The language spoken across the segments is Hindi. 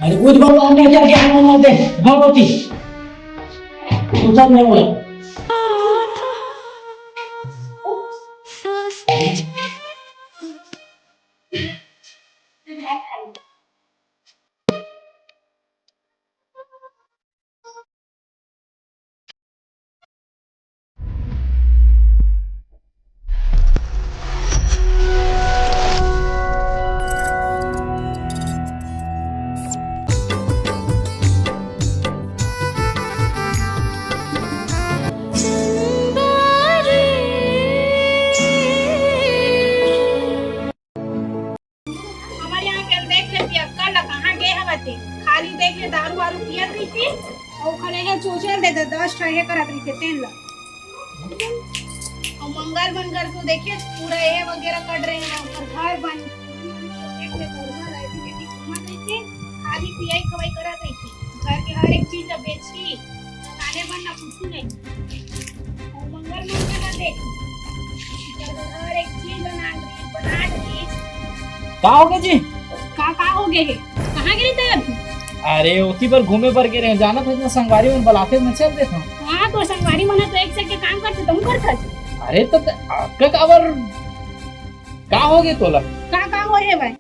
अरे कुछ बाबा हमने क्या क्या हम दे भगवती तू सब नहीं बोला हमारे यहाँ कल देख ले पिया कल कहाँ गए हम थे खाली देख ले दारू वारू पियत रही थी और खड़े है चोचल दे 10 ठहे करत रही थे तेल ला और मंगल मंगल को देखिए पूरा ये वगैरह कट रहे हैं ऊपर घर बन देख ले घर रही थी बेटी घूमत रही थी खाली पियाई खवाई करत रही थी घर के हर एक चीज बेची खाने बनना कुछ नहीं और मंगल मंगल देख हर एक चीज बना रही का हो गया जी का हो गए है कहाँ गिरी थे अभी अरे उसी पर घूमे पर गिरे जाना था ना संगवारी में बुलाते में चल देता हाँ तो संगवारी मना तो एक से के काम करते तुम करता अरे तो आपका काबर का हो गया तोला का हो रे भाई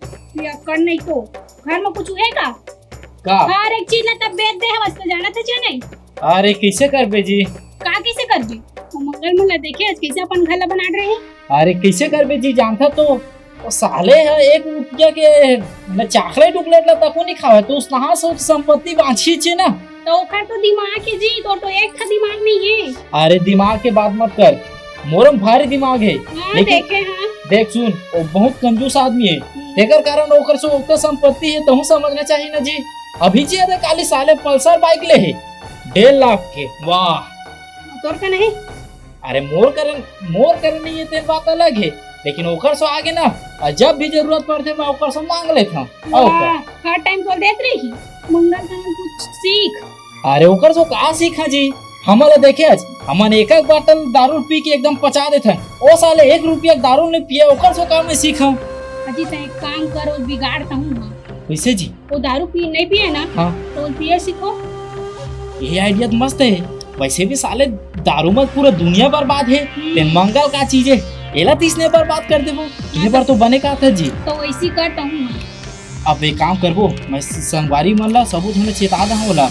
ये कर नहीं तो घर में कुछ है का हर एक चीज ना तब बेच दे है बस जाना था क्या नहीं अरे कैसे कर बे जी का कैसे कर दी वो मंगल मुला देखे आज कैसे अपन घर बना रहे हैं अरे कैसे कर बे जी जानता तो साले है 1 रुपया के न चॉकलेट उकलेट ला तको नहीं खावे तो उसना सब संपत्ति बांची छे ना तो ओखर तो दिमाग के जी तो एक था दिमाग नहीं है अरे दिमाग के बात मत कर मोरम भारी दिमाग है हाँ देखे हाँ देख सुन वो बहुत कंजूस आदमी है तेकर कारण ओकर से ओकर संपत्ति है तहु समझना चाहिए ना जी अभी जी अरे काली साले पल्सर बाइक ले है 1.5 लाख के वाह तोर का नहीं अरे मोर करन नहीं है ते बात अलग है लेकिन ओकर से आगे ना जब भी जरूरत पड़ते मैं ओकर से मांग लेता हर टाइम तो देत रही मंगल का कुछ सीख अरे ओकर से का सीखा जी हमला देखे आज हमन एक बोतल दारू पी के एकदम पचा देथन ओ साले 1 रुपया दारू नहीं पिए ओकर से काम में सीखा अजी तो एक काम करो बिगाड़ता हूँ कैसे जी वो दारू पी नहीं पिए ना हाँ तो पिए सीखो ये आइडिया तो मस्त है वैसे भी साले दारू मत पूरा दुनिया बर्बाद है ते मंगल का चीज है एला तीसने बर्बाद कर देबो ये बार तो बने का था जी तो वैसी करता हूँ अब एक काम करबो मैं संगवारी मन ला सबूत हमें चेता दा होला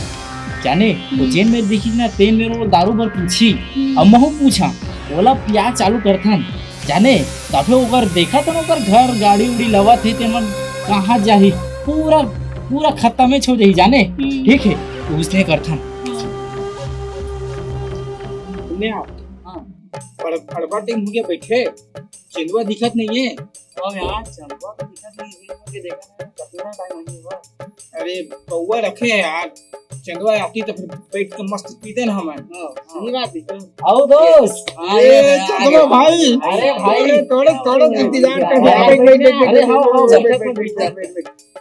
जाने वो जेन में देखी ना तेन में वो दारू पर पूछी अब महू पूछा ओला प्याज चालू करथन जाने तबे ओकर देखा तो ओकर घर गाड़ी उड़ी लवा थे ते मन कहां जाही पूरा खत्म में छो जाही जाने ठीक है उसने करथन ने आप हां फड़फड़ टिंग हो गया बैठे चंदुआ दिखत नहीं है और यार चंदुआ तो दिखत नहीं है मुझे देखा ना कितना टाइम हो गया अरे कौवा रखे हैं यार चंदुआ आती तो फिर बैठ के मस्त पीते ना हम सही बात है आओ दोस्त अरे चंदुआ भाई अरे भाई थोड़ा इंतजार कर अरे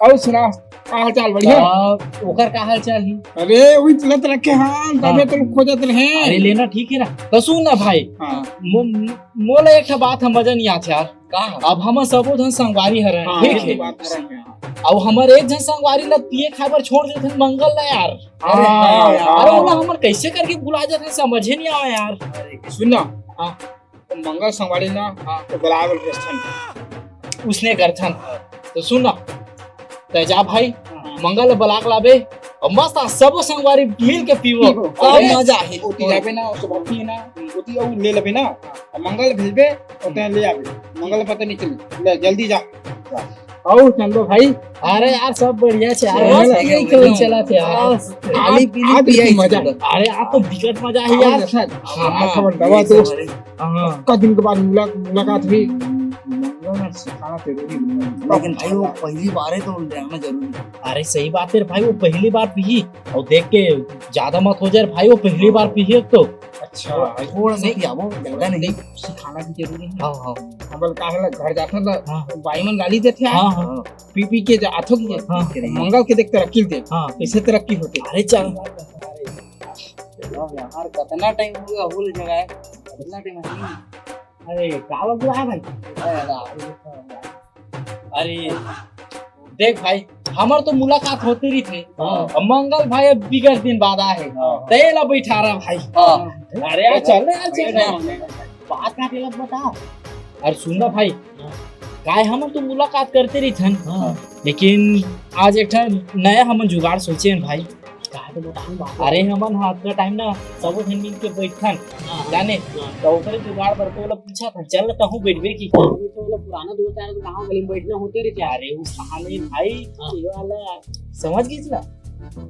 आओ सुना का हाल चाल बढ़िया ओकर का हाल चाल ही अरे वही तुलत रखे हां तबे तो खोजत रहे अरे लेना ठीक है ना तो सुन ना भाई हां मोला एक बात समझ नहीं आत यार का अब हम सबो धन संगवारी हरे ठीक है अब हमर एक जन संगवारी ला पिए खाबर छोड़ देथे मंगल ला यार अरे ओला हमर कैसे करके भुला जाथे समझे नहीं आवे यार सुन ना हां मंगल संगवारी ना तो बराबर प्रस्थान उसने करथन तो सुन ना ते जा भाई मंगल बलाक लाबे और मस्त सबो संगवारी मिल के पीवो सब मजा है ओती जाबे ना उसको भक्ति ना ओती और ले लेबे ना और मंगल भेजबे और ते ले आबे मंगल पता नहीं चली ले जल्दी जा आओ चंदो भाई अरे यार सब बढ़िया छे यार यही खेल चला थे यार आली पीली पिया मजा अरे आप तो बिकट मजा है यार हां खबर दवा तो हां का दिन के बाद मुलाकात हुई सिखाना जरूरी लेकिन भाई वो पहली बार है तो रहना जरूरी है। अरे सही बात है भाई वो पहली बार पी और देख के ज्यादा मत हो जाए भाई वो पहली बार पी तो अच्छा थोड़ा सा पियावो ज्यादा नहीं सिखाना भी जरूरी है हां हां हमल का है घर जाता था भाई मन गाली देते हां हां पी के आथो की मंगल के देख तरक्की दे हां कैसे तरक्की होती अरे चल यार कितना टाइम हो गया भूल जगह है कितना टाइम है अरे का बात है भाई अरे देख भाई हमार तो मुलाकात होते रही थे हाँ। मंगल भाई अब बिगड़ दिन बाद आए तेला बैठा रहा भाई अरे यार चल यार बात का तेला बता अरे सुनना भाई काय हम तो मुलाकात करते रही थन लेकिन आज एक नया हम जुगाड़ सोचे हैं भाई अरे हमन हाथ का टाइम ना सब धन मिल के बैठन जाने तो ओकरे जुगाड़ बर तो पूछा था चल कहूं बैठबे की पुराना दोस्त यार तो गांव गली में बैठना होते रहते यार। अरे उस कहानी भाई ये वाला समझ गई ना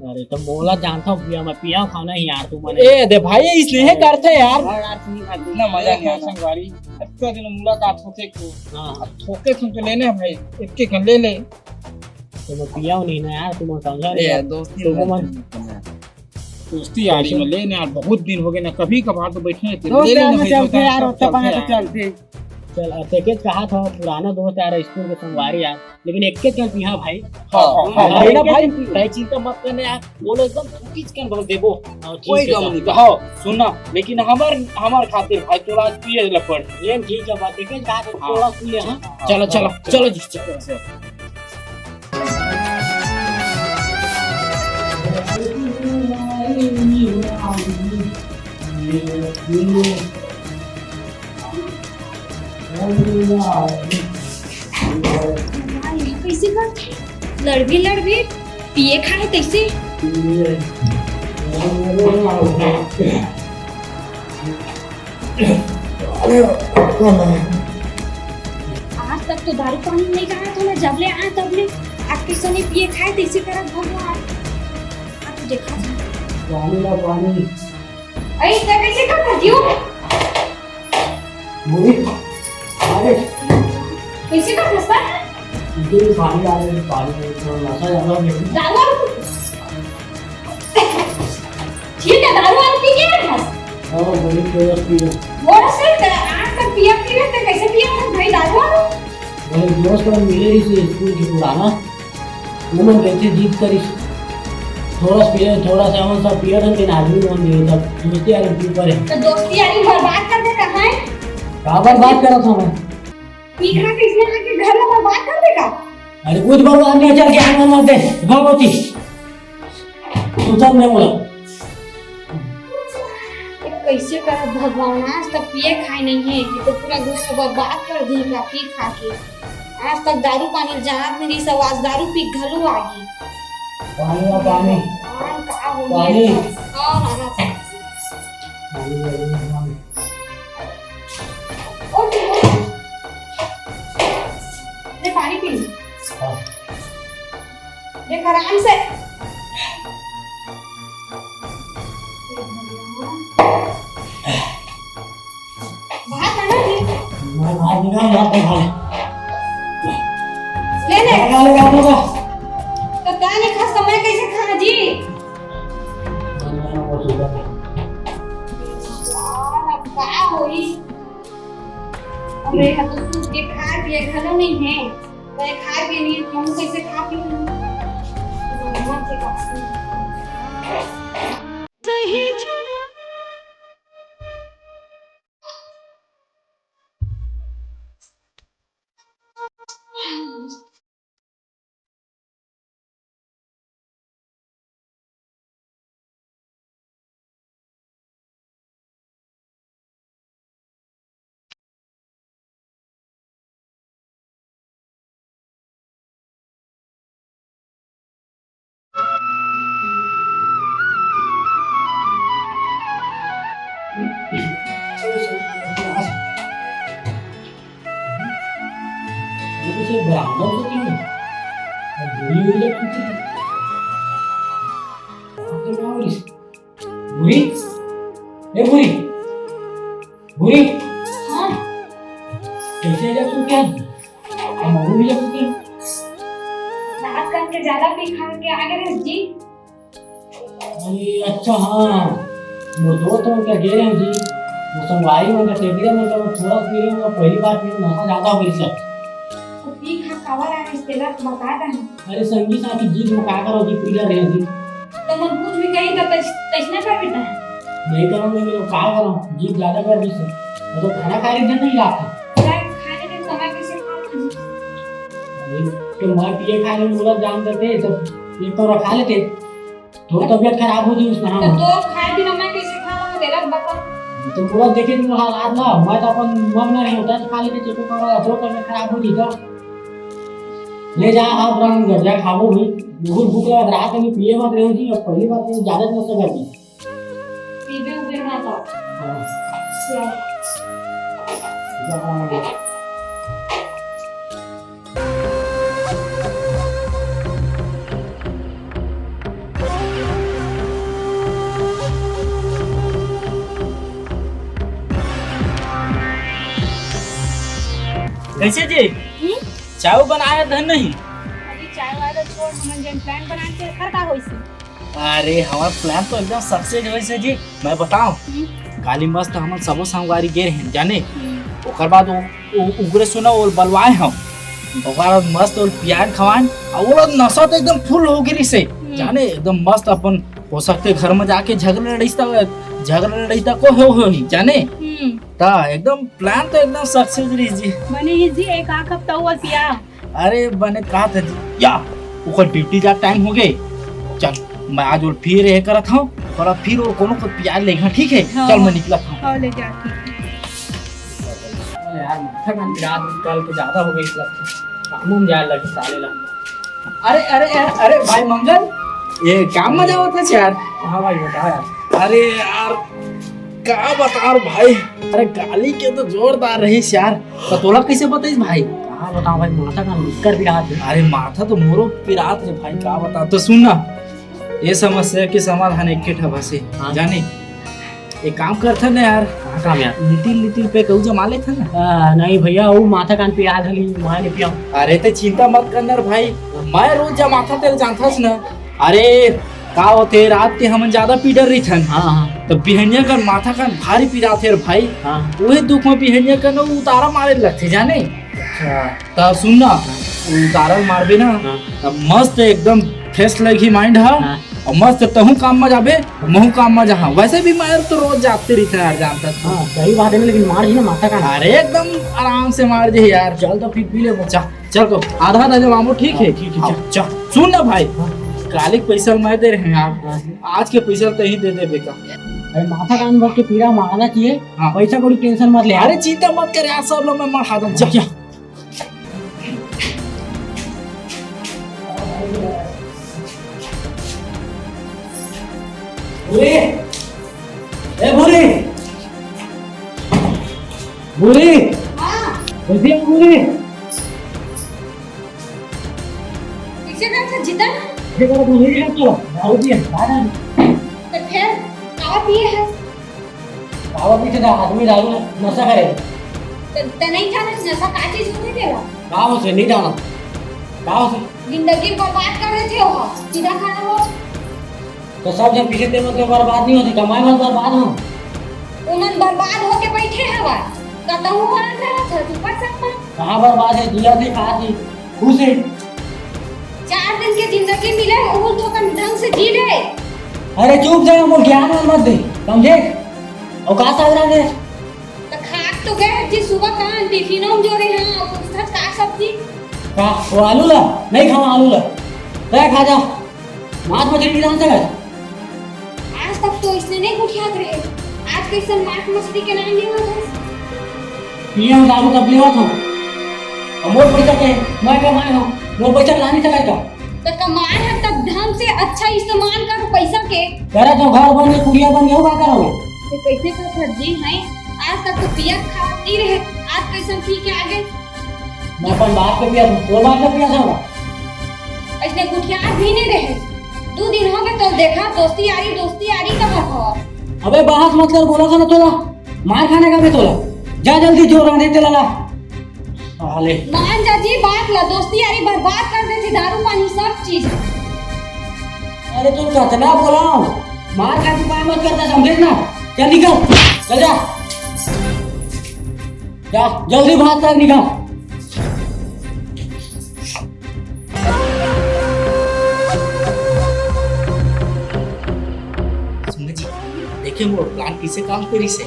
अरे तो मोला जानता हूँ पिया मैं पिया खाना ही यार तू मने ए दे भाई इसने करते यार यार तू नहीं इतना मजा नहीं आया संगवारी इतना दिन मुलाकात होते को हां अब थोके सुन के लेने भाई इतके कन ले ले तो मैं पिया नहीं ना यार तू मैं समझा ए नहीं दोस्ती तो मन दोस्ती यारी में लेने यार बहुत दिन हो गए ना कभी कभार तो बैठने थे दोस्त ले यार लेना में भाई, चलते यार सब होता पाए तो चलते हैं। चलते चल पैकेज कहा था पुराना दोस्त यार स्कूल के संगवारी यार लेकिन एक के चल पिया भाई हाँ, अरे ना भाई भाई चिंता मत करने यार बोलो एकदम कुछ कर बोल देबो कोई गम नहीं हाँ सुनना लेकिन हमार खातिर भाई तोला पिए लपड़ ये ठीक है बात पैकेज कहा था थोड़ा सुन हां चलो चलो चलो जी चलो कैसे कर लड़ भी पिए खाए कैसे आज तक तो दारू पानी नहीं कहा था ना जब ले आए तब ले आज कैसे नहीं पिए खाए कैसे करत भगवान आज तो देखा पानी ऐ तो कैसे कर दियो मुझे अरे कैसे कर दस्ता इधर पानी आ रहा है पानी तो नशा ज्यादा नहीं दारू ठीक है दारू वाली पी के ना हां बड़ी तेज पी बोरा से आज तक पिया तो कैसे पिया भाई दारू मेरे दोस्त और मिले ही से स्कूल की पुराना वो मैं कैसे जीत करी थोड़ा सा हम सब पिया था लेकिन आदमी कौन नहीं था दोस्ती यार ऊपर है तो दोस्ती यारी बर्बाद कर देता है काबर बात कर रहा था मैं पी खा के इसने आके घर में बर्बाद कर देगा अरे कुछ बर्बाद नहीं चल के आने मत दे भगवती तू सब नहीं बोला कैसे कर भगवान आज तक पिए खाए नहीं है ये तो पूरा घर में बर्बाद कर देगा पी खा के आज तक दारू पानी जहाँ मेरी सब आज दारू पी घलू आगी पानी ना पानी का हो पानी। हां हां ले पानी पी ले आराम से बाहर खाना जी मैं भाग निकाल मत भाग ले ले निकाल का होगा तो दाने खा समय कैसे खाना जी यार अब का होई अरे हम तो सूख के खा पिए खाना नहीं है मैं खा भी नहीं हम कैसे खा पी मत से का सही मुझे ब्राह्मण से क्यों और बुरी हुई जब कुछ आगे क्या हो रही बुरी ए बुरी बुरी हां कैसे जब तू क्या हम बुरी जब तू क्या रात करके ज्यादा पी खा के आ गए जी अरे अच्छा हाँ वो दो तो उनका गे हैं जी वो संगवारी में उनका टेबल में तो थोड़ा पी रहे हैं पहली बार पी नशा ज्यादा हो गई सब तो पी खा कावर आ इस तेला बता दे अरे संगी साथी जीत में का करो जी पीला रहे जी तो मन कुछ भी कहीं तो तैसना कर बेटा नहीं करो मैं का करो जीत ज्यादा कर दी से वो तो खाना खा रही नहीं लाता खाने के समय कैसे खाना जी अरे तो मैं पिए खाने में बोला जान देते सब एक तो रखा लेते तो तबीयत खराब हो जी उसमें तो हम तो खाए बिना मैं कैसे खाऊंगा तेरा बता। तो बोला देखे तुम हालात ना मैं तो अपन मन ना नहीं होता तो खा लेते चेको कर तो तबीयत खराब हो जी तो ले जा आप रंग घर जा खाओ भी बहुत भूख लगा रात में पिए मत रहो जी और पहली बात तो ज्यादा न सका जी पीबे उबे ना तो हां कैसे जी चाय बनाया धन नहीं? अभी चाय वाला छोड़ हम जन प्लान बना के कर का होइसे। अरे हमारा प्लान तो एकदम सक्सेस होई से जी। मैं बताऊं काली मस्त हम सबो संगवारी गेर हैं जाने ओकर बाद उगरे सुना और बलवाए हम ओकर बाद मस्त और प्याज खवान और वो लोग नशा तो एकदम फुल हो गिरी से जाने एकदम मस्त अपन हो सकते घर में जाके झगड़ा लड़ीता को हो जाने ता एकदम प्लान तो एकदम सक्सेस रही जी। बने ही जी एक आख हफ्ता हुआ सिया। अरे बने कहा था जी या ओकर ड्यूटी जा टाइम हो गए चल मैं आज और फिर ये करत हूँ और अब फिर और कोनो को प्यार लेगा ठीक है। हाँ। चल मैं निकला था हाँ ले जा ठीक यार माथा कान रात कल के ज्यादा हो गई काम में जाए लगी साले ला अरे अरे अरे भाई मंगल ये काम में जाओ था यार। हाँ भाई बताओ यार अरे यार क्या बता रहा भाई अरे गाली के तो जोरदार रही यार तो तोला कैसे बताइस भाई? कहाँ बताऊँ भाई माथा कान कर भी रहा था अरे माथा तो मोरो पिरात रे भाई क्या बता तो सुनना ये समस्या के समाधान एक ठबा से हाँ। जाने एक काम करता ना यार कहाँ काम यार लिटिल पे कहू जमा लेता ना। नहीं भैया वो माथा कान पे याद हली मैं नहीं पिया अरे तो चिंता मत करना रे भाई मैं रोज जमाता तेरे जानथास ना। अरे का होते रात के हम ज्यादा पीडर रही थन हाँ हाँ तो बिहनिया का माथा का भारी पीड़ा थे रे भाई हाँ वही दुख में बिहनिया का ना उतारा मारे लगते जाने अच्छा तब सुनना उतारा मारबे ना हाँ। तब मस्त एकदम फ्रेश लगी माइंड है हाँ। और मस्त तहू काम में जाबे महू काम में जहाँ वैसे भी मैं तो रोज जाते रही था यार जानता था। हाँ सही बात है लेकिन मार जी ना माथा कान अरे एकदम आराम से मार दे यार चल तो फिर पी ले बच्चा चल तो आधा दर्जन मामो ठीक है। ठीक है, चल सुन ना भाई काले पैसा मैं दे रहे हैं यार हाँ। आज के पैसा तो ही दे दे बेटा। अरे माथा कान भर के पीड़ा मारना चाहिए हाँ। पैसा कोई टेंशन मत ले अरे चिंता मत कर यार सब लोग मैं मार दूं चल बुरी ए बुरी बुरी हाँ कैसी है बुरी कैसे करता जिदा ये करो तुम ये तो दारू पिए दादा तो फिर का पिए है बाबा पीछे था आदमी दारू नशा करे तो नहीं जाना नशा का चीज होने देला गाँव से नहीं जाना गाँव से जिंदगी बर्बाद कर देते हो सीधा खाना हो तो सब जब पीछे ते मतलब बर्बाद नहीं होती कमाई में बर्बाद हो उन्हन बर्बाद होके बैठे हवा कतहु मान रहा था तू कर सकता कहाँ बर्बाद है जिया थे कहाँ थी खुश है 4 दिन की जिंदगी मिले वो तो कम ढंग से जी ले अरे चुप जाए हमको ज्ञान मत दे समझे और कहाँ से दे तो खाक तो गए जी सुबह कहाँ टिफिनों में जो रहे हैं उसका का सब्जी का वो आलू ला नहीं खाओ आलू ला क्या खा जा मांस मछली की जान से आज तक तो इसने नहीं उठियात रहे आज कैसे मांस मछली के नाम नहीं होता पिए दारू तब लेवा था और मोर पैसा के मैं कमाए हो मोर पैसा ला नहीं सका तो कमाए है तब ढंग से अच्छा इस्तेमाल कर पैसा के करे तो घर बन गए कुड़िया बन गए क्या करोगे तो कैसे कर सब्जी है आज तक तो पिया खा नहीं रहे आज कैसे पी के आगे मैं अपन बात पे पिया था वो बात पे पिया था इसने गुठियार भी नहीं रहे 2 दिन हो गए तो देखा दोस्ती यारी कहाँ था अबे बहस मत कर बोला था ना तोला मार खाने का भी तोला जा जल्दी जो रहने तेला ला हाले मान जा जी बात ला दोस्ती यारी बर्बाद कर देती दारू पानी सब चीज अरे तुम कितना बोलाओ मार खा के मत करता समझे ना चल निकल चल जा जा जल्दी भाग तक निकल सुन जी देखे मोर प्लान किसे काम करी से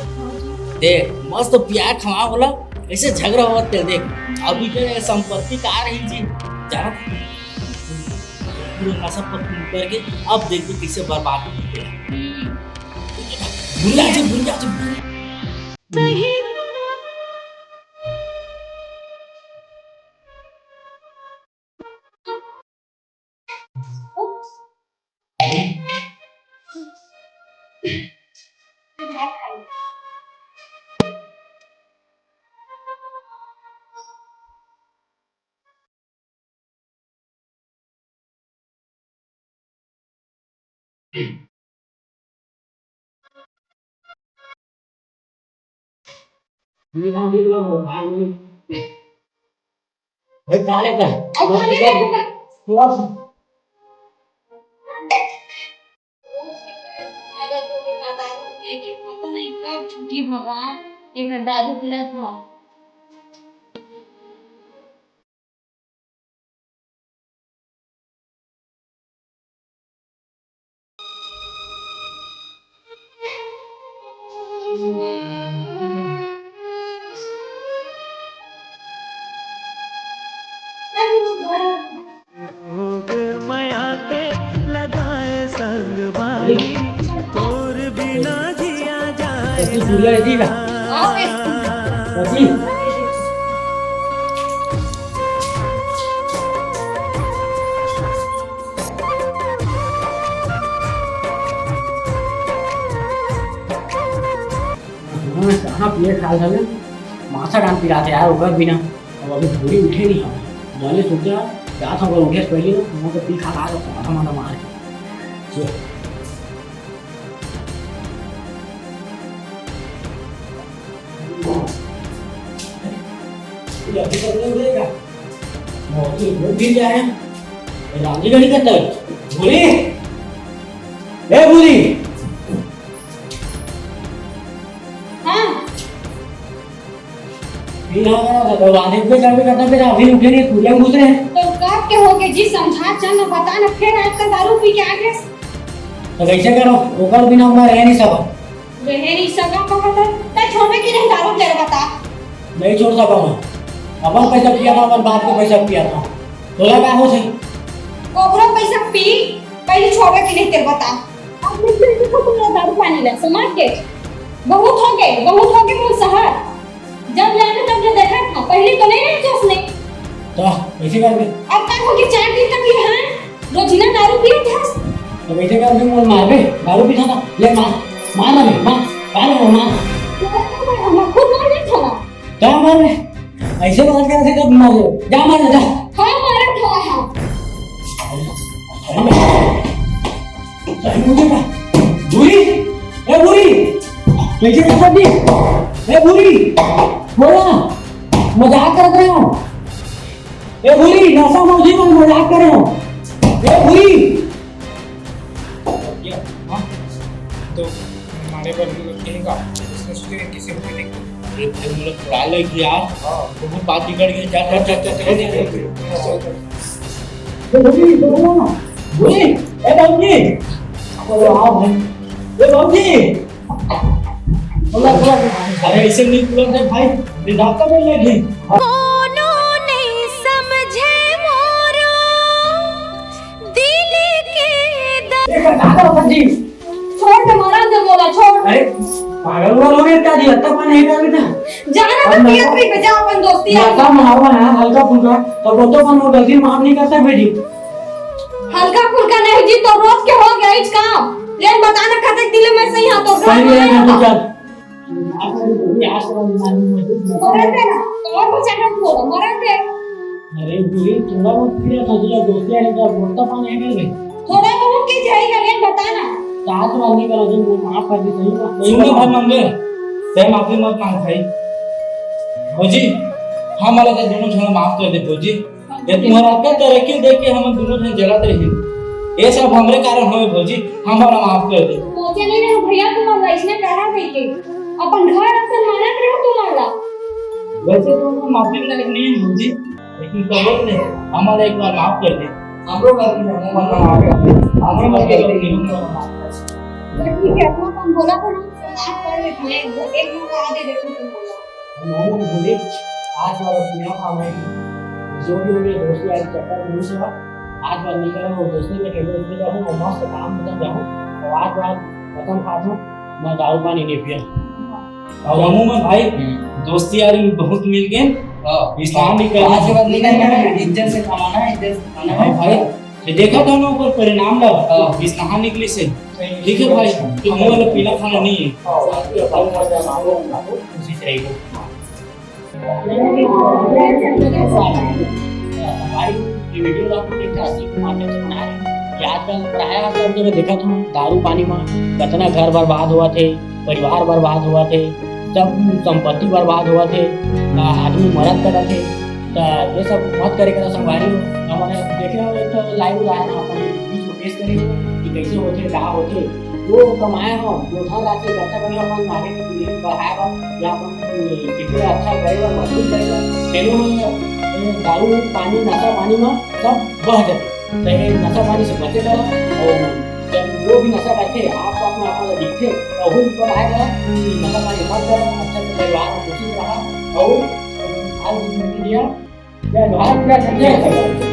देख मस्त प्यार खवा बोला ऐसे झगड़ा होगा तेरे देख अभी के संपत्ति का रही जी जाना था पूरा नशा पर करके अब देखो किसे बर्बाद हो गया। भूल जा छुट्टी भगवान एक दारू पिला था। माया के लगाए संग बाई और बिना जिया जाए सूर्या जी का जी कहाँ पिए खाल था माथा डांस पिला थे यार ऊपर बिना अब अभी थोड़ी उठे नहीं हम मैंने सोचा क्या था अगर उठे पहले तो मैं तो पी खा खा माथा माथा मार राजी गढ़ी करता है बोली ए बोली हाँ राधे पे करता फिर अभी उठे नहीं पूजा घुस रहे हैं तो कब के हो गए जी समझा चल बता ना फिर आज का दारू पी के आ गए तो कैसे करो ओकर बिना मैं रह नहीं सका रह नहीं सका कहता त छोड़े कि नहीं दारू ले बता नहीं छोड़ सका मैं अपन पैसा पिया था अपन बाप को पैसा पिया था तोला क्या हो सही कोबरा पैसा पी पहले छोड़े कि नहीं तेरे बता अब फिर देखो तुम दारू पानी ला समझ के बहुत हो गए वो शहर जब जाने तब जो देखा था पहले तो नहीं रहे उसने तो कैसे कर अब तक हो गए 4 दिन तक ये हां रोजिना दारू पिए था तो कैसे कर मैं मार बे दारू पीता था ले मार ना बे मार हम खुद मार नहीं था क्या मार बे ऐसे बात कर रहे थे तब मार जा मार जा हां मारा था हां सही मुझे का बुरी ए बुरी कैसे कर सकती ए बुरी बोला मजाक कर रहे हो ए बुरी नशा मौजी में मजाक कर रहे हो ए बुरी तो हमारे पर कहेगा उसने सोचे किसी को देख अरे भाई मुझे बुरा लग गया यार बहुत बात बिगड़ गई जा बुरी बोलो ना बुरी ए बाबूजी बोलो आओ भाई ए बाबूजी बोला अरे ऐसे नहीं बोलते भाई दिदाता में लगे कोनो नहीं समझे मोरो दिल के देखा दादा बाबूजी छोड़ दे मारा दे बोला छोड़ अरे पागल हुआ लोग इतना जी हत्ता पानी है क्या बेटा जाना तो पिया भी बजा अपन दोस्ती माता मारवा है हल्का फुल्का तो वो तो अपन गलती माफ नहीं करता बेटी हल्का फुल्का नहीं जी तो रोज के हो गया इस काम ले बताना कतक दिल में सही हां तो सही है तो चल मरते ना और कुछ ऐसा बोलो मरते अरे बुरी थोड़ा बहुत किया था जो दोस्ती है का बोलता पानी है क्या थोड़ा बहुत की जाएगा ले बताना साथ वाली करो जो माफ कर दी सही बात सुनो भाई मंगे ते माफी मत मांग भाई भौजी हमारा तो दोनों जन माफ कर दे भौजी ये तुम्हारा का तरक्की देख के हम दोनों जन जलत रहे ये सब हमरे कारण होए भौजी हमारा माफ कर दे सोचे नहीं ना भैया तुम वैसने कहा गई के अपन घर अपन माना करो तुम्हारा वैसे तो हम माफी नहीं है भौजी लेकिन कहो ने हमारा एक बार माफ कर दे हमरो गलती है हम माफ कर दे हमरे मत गलती नहीं ठीक है अपना काम बोला था ना माफ कर दे एक मौका आगे देखो तुम बोले आज वाला दुनिया का मैं जो भी होंगे दोस्ती यारी चक्कर में से आज बार नहीं करूँ और दोस्ती में खेलो उसमें जाऊँ और मस्त काम खत्म जाऊँ और आज बार खत्म खा दूँ मैं दारू पानी नहीं पिया और अमूमन भाई दोस्ती यारी में बहुत मिल गए इस्लाम भी कर आज के बाद नहीं करना है, इज्जत से कमाना है, इज्जत से खाना है भाई ये देखा था ना ऊपर परिणाम लगा इस नहा निकले से ठीक है भाई तो हम वाला पीला खाना नहीं है उसी से रहेगा हमारी ये वीडियो आपको एक राशि के माध्यम से बना रहे हैं कि आजकल प्रायः सब जगह देखा था दारू पानी में कितना घर बर्बाद हुआ थे, परिवार बर्बाद हुआ थे, सब संपत्ति बर्बाद हुआ थे, आदमी मरद कर थे। तो ये सब मत करे करा संगवारी हो हमारे देखे हो एक लाइव उदाहरण अपन बीच में पेश करेंगे कि कैसे होते क्या होते जो कमाए हो जो धन राशि इकट्ठा करे हो अपन आगे के लिए बढ़ाए हो या अपन कितने अच्छा करेगा मजबूत करेगा तेनों दारू पानी नशा पानी में सब बह जाते तो ये नशा पानी से बचे करो और जब वो भी नशा करते आप अपना अपना दिखते तो वो भी आएगा कि नशा पानी मत करो अच्छा से परिवार में खुशी रहा और आज दिया जय भारत जय